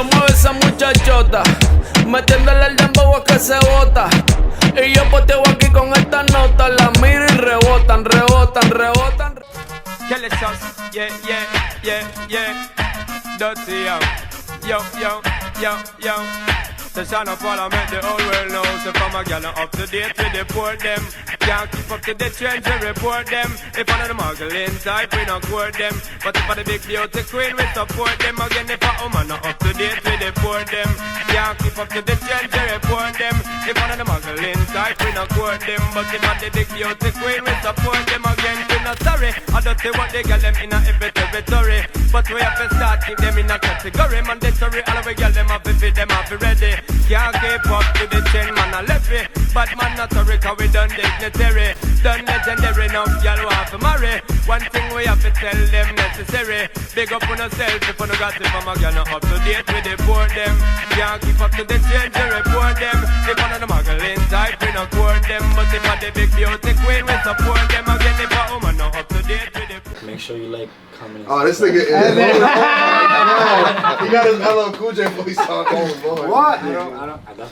mueve esa muchachota, metiéndole el dembow a que se bota. Y yo poteo aquí con esta nota, la miro y rebotan, rebotan, rebotan. Kelly sauce, yeah, yeah, yeah, yeah. Dirty yo. The son of all I make the whole world know. So from a gal up to date with the port them. Can't keep up to the trends and report them. If one of the muggling type, we not court them. But if I the big beauty queen, we support them. Again, if a woman not up to date with the port them. Can't keep up to the trends and report them. If one of the muggling type, we not court them. But if I the big beauty queen, we support them. Again, we not sorry. I don't see what they get them in a every territory. But we have to start keep them in a category. Mandatory, all we get them up if them have to ready. Can't keep up to the 10 man a levy. But man not a cause we done dignitary. Done legendary enough, y'all want to marry. One thing we have to tell them necessary. Big up on yourself if you no got it from a girl not up to date with the board them. Can't keep up to the change and report them. If one of the muggling type we not court them. But if I the big beauty queen we support them. Again if a woman not up to date with the. Make sure you like, comment. Oh, this nigga is. He got his LL Cool J voice on. Oh, boy. What? I got